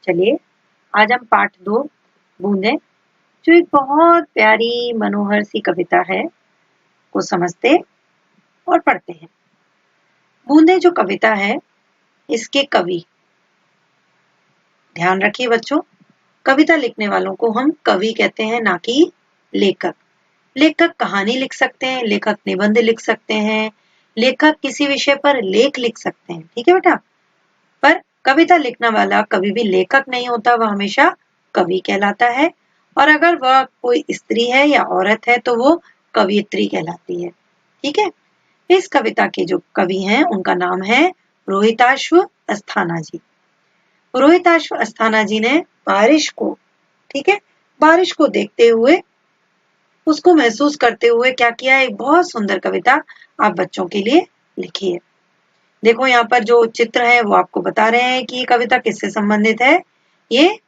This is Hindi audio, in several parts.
चलिए आज हम पाठ 2 बूंदे, जो एक बहुत प्यारी मनोहर सी कविता है, को समझते और पढ़ते हैं। बूंदे जो कविता है, इसके कवि, ध्यान रखिए बच्चों, कविता लिखने वालों को हम कवि कहते हैं, ना कि लेखक। लेखक कहानी लिख सकते हैं, लेखक निबंध लिख सकते हैं, लेखक किसी विषय पर लेख लिख सकते हैं, ठीक है बेटा। पर कविता लिखने वाला कभी भी लेखक नहीं होता, वह हमेशा कवि कहलाता है। और अगर वह कोई स्त्री है या औरत है तो वो कवियत्री कहलाती है, ठीक है। इस कविता के जो कवि हैं उनका नाम है रोहिताश्व अस्थाना जी। रोहिताश्व अस्थाना जी ने बारिश को, ठीक है, बारिश को देखते हुए, उसको महसूस करते हुए क्या किया, एक बहुत सुंदर कविता आप बच्चों के लिए लिखी है। देखो यहाँ पर जो चित्र है वो आपको बता रहे हैं कि ये कविता किससे संबंधित है। ये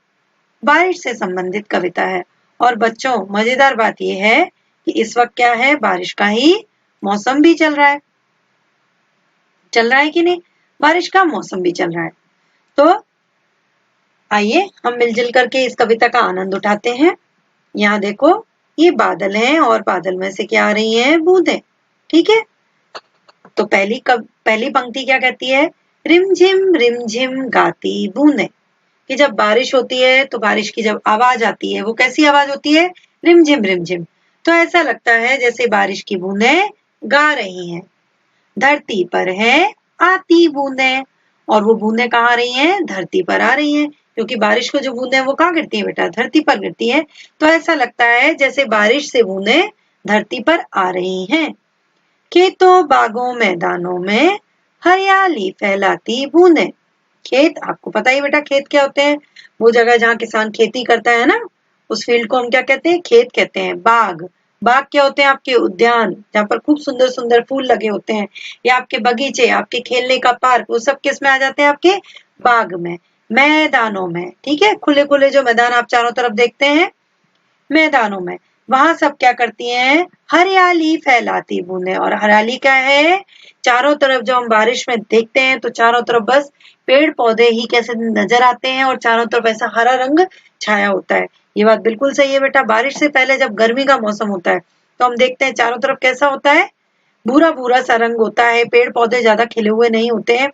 बारिश से संबंधित कविता है। और बच्चों, मजेदार बात ये है कि इस वक्त क्या है, बारिश का ही मौसम भी चल रहा है कि नहीं, बारिश का मौसम भी चल रहा है। तो आइए हम मिलजुल करके इस कविता का आनंद उठाते हैं। यहाँ देखो, ये बादल हैं और बादल में से क्या आ रही हैं, बूंदें, ठीक है। तो पहली पंक्ति क्या कहती है, रिमझिम गाती बूंदें। कि जब बारिश होती है तो बारिश की जब आवाज आती है वो कैसी आवाज होती है, रिमझिम। तो ऐसा लगता है जैसे बारिश की बूंदें गा रही हैं। धरती पर है आती बूंदें, और वो बूंदें कहाँ आ रही हैं, धरती पर आ रही हैं, क्योंकि बारिश को जो बूंदें वो कहाँ गिरती है बेटा, धरती पर गिरती है। तो ऐसा लगता है जैसे बारिश से बूंदें धरती पर आ रही हैं। खेतों बागों मैदानों में हरियाली फैलाती बूंदें। खेत, आपको पता ही बेटा खेत क्या होते हैं, वो जगह जहाँ किसान खेती करता है ना, उस फील्ड को हम क्या कहते हैं, खेत कहते हैं। बाग क्या होते हैं, आपके उद्यान, जहाँ पर खूब सुंदर सुंदर फूल लगे होते हैं, या आपके बगीचे, आपके खेलने का पार्क, वो सब किस में आ जाते हैं, आपके बाग में। मैदानों में, ठीक है, खुले खुले जो मैदान आप चारों तरफ देखते हैं, मैदानों में, वहां सब क्या करती हैं, हरियाली फैलाती बूंदें। और हरियाली क्या है, चारों तरफ जो हम बारिश में देखते हैं तो चारों तरफ बस पेड़ पौधे ही कैसे नजर आते हैं और चारों तरफ ऐसा हरा रंग छाया होता है। ये बात बिल्कुल सही है बेटा। बारिश से पहले जब गर्मी का मौसम होता है तो हम देखते हैं चारों तरफ कैसा होता है, भूरा भूरा सा रंग होता है, पेड़ पौधे ज्यादा खिले हुए नहीं होते हैं,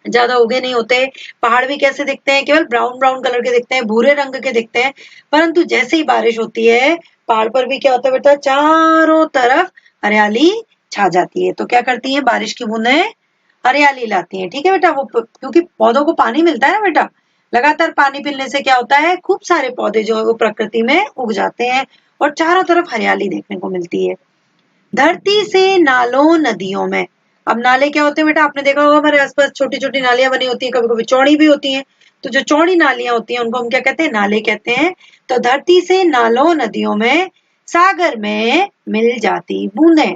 ज्यादा उगे नहीं होते, पहाड़ भी कैसे दिखते हैं, केवल ब्राउन ब्राउन कलर के दिखते हैं, भूरे रंग के दिखते हैं। परंतु जैसे ही बारिश होती है पहाड़ पर भी क्या होता है बेटा, चारों तरफ हरियाली छा जाती है। तो क्या करती है, बारिश की बूंदें हरियाली लाती हैं, ठीक है बेटा। वो क्योंकि पौधों को पानी मिलता है ना बेटा, लगातार पानी मिलने से क्या होता है, खूब सारे पौधे जो है वो प्रकृति में उग जाते हैं और चारों तरफ हरियाली देखने को मिलती है। धरती से नालों नदियों में, अब नाले क्या होते हैं बेटा, आपने देखा होगा हमारे आसपास छोटी छोटी नालियां बनी होती हैं, कभी कभी चौड़ी भी होती हैं। तो जो चौड़ी नालियां होती हैं उनको हम क्या कहते हैं, नाले कहते हैं। तो धरती से नालों नदियों में सागर में मिल जाती बूंदें।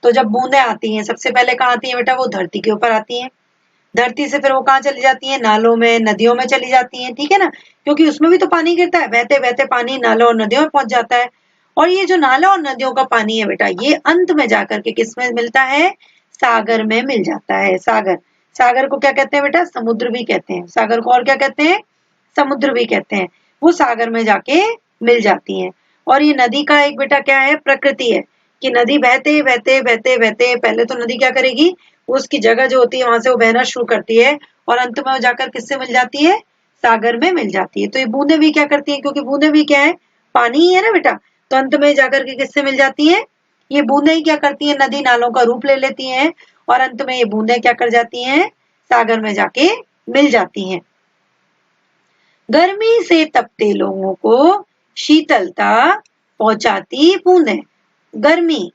तो जब बूंदें आती हैं सबसे पहले कहाँ आती हैं बेटा, वो धरती के ऊपर आती हैं। धरती से फिर वो कहाँ चली जाती हैं, नालों में, नदियों में चली जाती हैं, ठीक है ना, क्योंकि उसमें भी तो पानी गिरता है, बहते बहते पानी नालों और नदियों में पहुंच जाता है। और ये जो नाला और नदियों का पानी है बेटा, ये अंत में जाकर के किस में मिलता है, सागर में मिल जाता है। सागर को क्या कहते हैं बेटा, समुद्र भी कहते हैं। सागर को और क्या कहते हैं, समुद्र भी कहते हैं। वो सागर में जाके मिल जाती हैं। और ये नदी का एक बेटा क्या है, प्रकृति है, कि नदी बहते बहते बहते बहते पहले तो नदी क्या करेगी, उसकी जगह जो होती है वहां से वो बहना शुरू करती है और अंत में वो जाकर किससे मिल जाती है, सागर में मिल जाती है। तो ये बूंदे भी क्या करती हैं, क्योंकि बूंदे भी क्या है, पानी ही है ना बेटा, तो अंत में जाकर के किससे मिल जाती है, ये बूंदे ही क्या करती हैं, नदी नालों का रूप ले लेती हैं और अंत में ये बूंदे क्या कर जाती हैं, सागर में जाके मिल जाती हैं। गर्मी से तपते लोगों को शीतलता पहुंचाती बूंदें। गर्मी,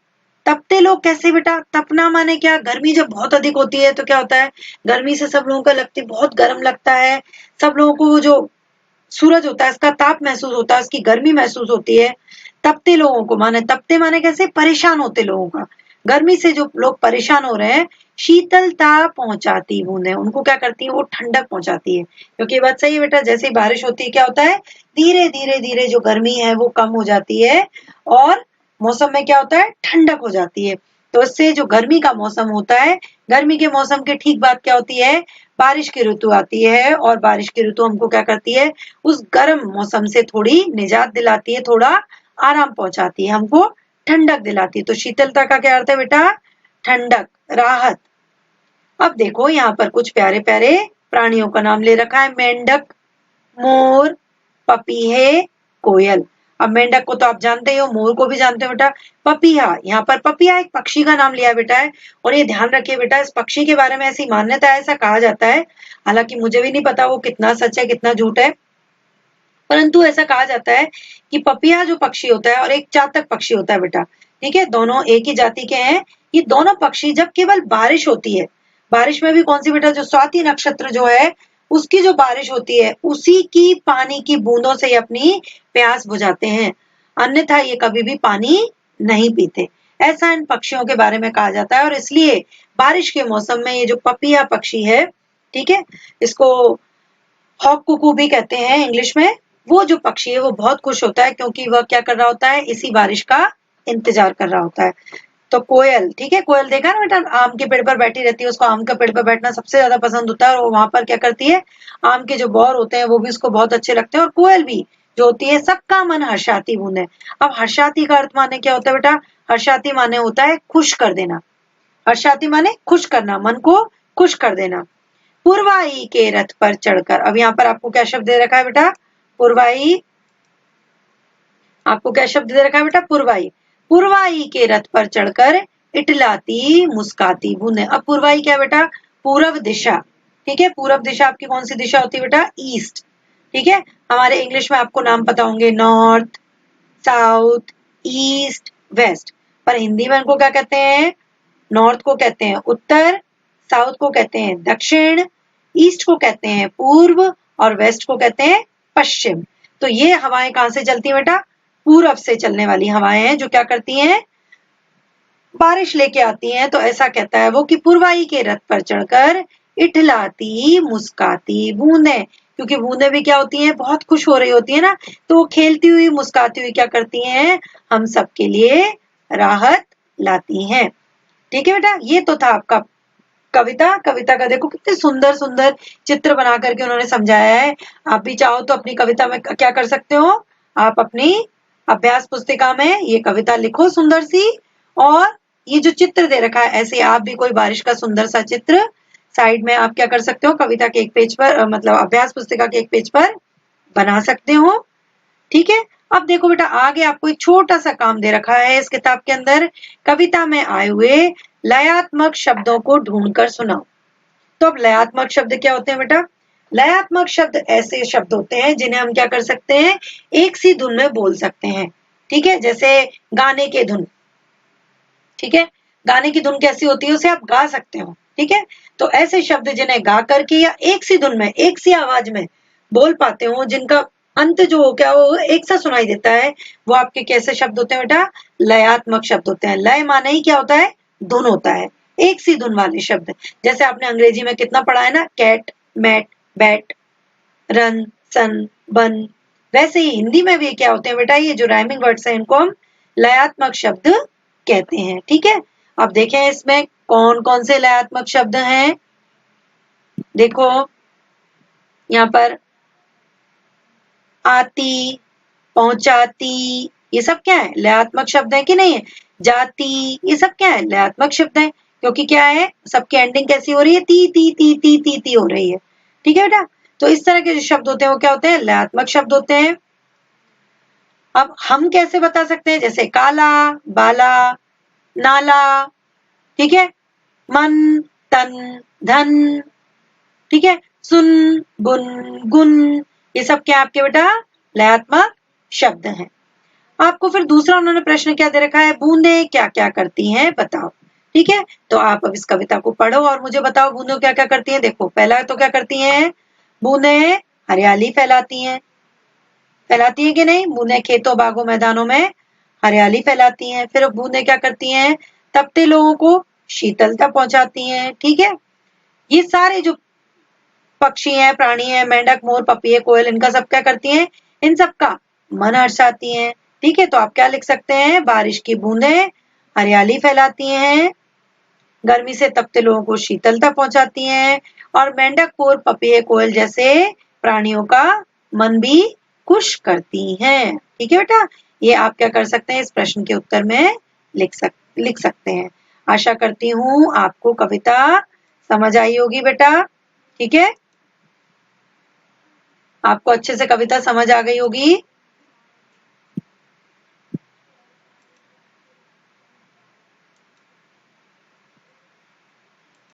तपते लोग कैसे बेटा, तपना माने क्या, गर्मी जब बहुत अधिक होती है तो क्या होता है, गर्मी से सब लोगों का लगती बहुत गर्म लगता है, सब लोगों को वो जो सूरज होता है इसका ताप महसूस होता है, उसकी गर्मी महसूस होती है। तपते लोगों को माने, तपते माने कैसे, परेशान होते लोगों का, गर्मी से जो लोग परेशान हो रहे हैं, शीतलता पहुंचाती बूंदें, उनको क्या करती है, वो ठंडक पहुंचाती है। क्योंकि ये बात सही है बेटा, जैसे ही बारिश होती है क्या होता है, धीरे धीरे धीरे जो गर्मी है वो कम हो जाती है और मौसम में क्या होता है, ठंडक हो जाती है। तो इससे जो गर्मी का मौसम होता है, गर्मी के मौसम के ठीक बाद क्या होती है, बारिश की ऋतु आती है। और बारिश की ऋतु हमको क्या करती है, उस गर्म मौसम से थोड़ी निजात दिलाती है, थोड़ा आराम पहुंचाती है, हमको ठंडक दिलाती है। तो शीतलता का क्या अर्थ है बेटा, ठंडक, राहत। अब देखो यहाँ पर कुछ प्यारे प्यारे प्राणियों का नाम ले रखा है, मेंढक, मोर, पपीहे, कोयल। अब मेंढक को तो आप जानते ही हो, मोर को भी जानते हो बेटा। पपीहा, यहाँ पर पपीहा एक पक्षी का नाम लिया बेटा है। और ये ध्यान रखिए बेटा, इस पक्षी के बारे में ऐसी मान्यता है, ऐसा कहा जाता है, हालांकि मुझे भी नहीं पता वो कितना सच है कितना झूठ है, परंतु ऐसा कहा जाता है कि पपीहा जो पक्षी होता है और एक चातक पक्षी होता है बेटा, ठीक है, दोनों एक ही जाति के हैं। ये दोनों पक्षी जब केवल बारिश होती है, बारिश में भी कौन सी बेटा, जो स्वाति नक्षत्र जो है उसकी जो बारिश होती है, उसी की पानी की बूंदों से ये अपनी प्यास बुझाते हैं, अन्यथा ये कभी भी पानी नहीं पीते। ऐसा इन पक्षियों के बारे में कहा जाता है। और इसलिए बारिश के मौसम में ये जो पपीहा पक्षी है, ठीक है, इसको हॉक कुकू भी कहते हैं इंग्लिश में, वो जो पक्षी है वो बहुत खुश होता है, क्योंकि वह क्या कर रहा होता है, इसी बारिश का इंतजार कर रहा होता है। तो कोयल, ठीक है, कोयल देखा ना बेटा, आम के पेड़ पर बैठी रहती है, उसको आम के पेड़ पर बैठना सबसे ज्यादा पसंद होता है, और वहां पर क्या करती है, आम के जो बौर होते हैं वो भी उसको बहुत अच्छे लगते हैं। और कोयल भी जो होती है, सबका मन हर्षाती बूंदे। अब हर्षाती का अर्थ माने क्या होता है बेटा, हर्षाती माने होता है खुश कर देना, हर्षाती माने खुश करना, मन को खुश कर देना। पुरवाई के रथ पर चढ़कर, अब यहाँ पर आपको क्या शब्द दे रखा है बेटा, पुरवाई, आपको क्या शब्द दे रखा है बेटा, पुरवाई। पुरवाई के रथ पर चढ़कर इटलाती मुस्काती बूंदे। अब पुरवाई क्या बेटा, पूर्व दिशा, ठीक है, पूर्व दिशा आपकी कौन सी दिशा होती है बेटा, ईस्ट, ठीक है। हमारे इंग्लिश में आपको नाम पता होंगे, नॉर्थ, साउथ, ईस्ट, वेस्ट, पर हिंदी में इनको क्या कहते हैं, नॉर्थ को कहते हैं उत्तर, साउथ को कहते हैं दक्षिण, ईस्ट को कहते हैं पूर्व, और वेस्ट को कहते हैं पश्चिम। तो ये हवाएं कहां से चलती है बेटा, पूरब से चलने वाली हवाएं हैं, जो क्या करती हैं, बारिश लेके आती हैं। तो ऐसा कहता है वो कि पुरवाई के रथ पर चढ़कर इठलाती मुस्काती बूंदे, क्योंकि बूंदे भी क्या होती हैं, बहुत खुश हो रही होती है ना, तो वो खेलती हुई मुस्काती हुई क्या करती हैं, हम सबके लिए राहत लाती हैं। ठीक है बेटा, ये तो था आपका कविता। कविता का देखो कितने सुंदर सुंदर चित्र बना करके उन्होंने समझाया है। आप भी चाहो तो अपनी कविता में क्या कर सकते हो, आप अपनी अभ्यास पुस्तिका में ये कविता लिखो सुंदर सी, और ये जो चित्र दे रखा है, ऐसे आप भी कोई बारिश का सुंदर सा चित्र साइड में आप क्या कर सकते हो, कविता के एक पेज पर, मतलब अभ्यास पुस्तिका के एक पेज पर बना सकते हो। ठीक है, अब देखो बेटा, आगे आपको एक छोटा सा काम दे रखा है इस किताब के अंदर, कविता में आए हुए लयात्मक शब्दों को ढूंढकर सुनाओ। तो अब लयात्मक शब्द क्या होते हैं बेटा, लयात्मक शब्द ऐसे शब्द होते हैं जिन्हें हम क्या कर सकते हैं, एक सी धुन में बोल सकते हैं। ठीक है, जैसे गाने के धुन, ठीक है, गाने की धुन कैसी होती है, उसे आप गा सकते हो। ठीक है, तो ऐसे शब्द जिन्हें गा करके या एक सी धुन में, एक सी आवाज में बोल पाते हो, जिनका अंत जो हो क्या वो एक सा सुनाई देता है, वो आपके कैसे शब्द होते हैं बेटा, लयात्मक शब्द होते हैं। लय माने ही क्या होता है, धुन होता है, एक सी धुन वाले शब्द। जैसे आपने अंग्रेजी में कितना पढ़ा है ना, कैट, मैट, बैट, रन, सन, बन, वैसे ही हिंदी में भी क्या होते हैं बेटा, ये जो राइमिंग वर्ड्स हैं इनको हम लयात्मक शब्द कहते हैं। ठीक है, अब देखें इसमें कौन कौन से लयात्मक शब्द हैं। देखो यहाँ पर आती, पहुंचाती, ये सब क्या है, लयात्मक शब्द है कि नहीं है। जाती, ये सब क्या है, लयात्मक शब्द है, क्योंकि क्या है, सबकी एंडिंग कैसी हो रही है, ती ती ती ती ती ती हो रही है। ठीक है बेटा, तो इस तरह के जो शब्द होते हैं वो क्या होते हैं, लयात्मक शब्द होते हैं। अब हम कैसे बता सकते हैं, जैसे काला, बाला, नाला, ठीक है, मन, तन, धन, ठीक है, सुन, बुन, गुन, ये सब क्या आपके बेटा लयात्मक शब्द हैं। आपको फिर दूसरा उन्होंने प्रश्न क्या दे रखा है, बूंदे क्या क्या करती हैं बताओ। ठीक है, तो आप अब इस कविता को पढ़ो और मुझे बताओ बूंदे क्या क्या करती हैं। देखो पहला तो क्या करती हैं, बूंदे हरियाली फैलाती हैं, फैलाती हैं कि नहीं, बूंदे खेतों बागों मैदानों में हरियाली फैलाती हैं। फिर बूंदे क्या करती हैं, तपते लोगों को शीतलता पहुंचाती हैं। ठीक है, ये सारे जो पक्षी हैं, प्राणी हैं, मेंढक, मोर, पपीहे, कोयल, इनका सब क्या करती हैं, इन सब का मन हर्षाती हैं। ठीक है, तो आप क्या लिख सकते हैं, बारिश की बूंदें हरियाली फैलाती हैं, गर्मी से तपते लोगों को शीतलता पहुंचाती हैं और मेंढक, मोर, पपीहे, कोयल जैसे प्राणियों का मन भी खुश करती हैं। ठीक है बेटा, ये आप क्या कर सकते हैं, इस प्रश्न के उत्तर में लिख सकते हैं। आशा करती हूँ आपको कविता समझ आई होगी बेटा। ठीक है, आपको अच्छे से कविता समझ आ गई होगी।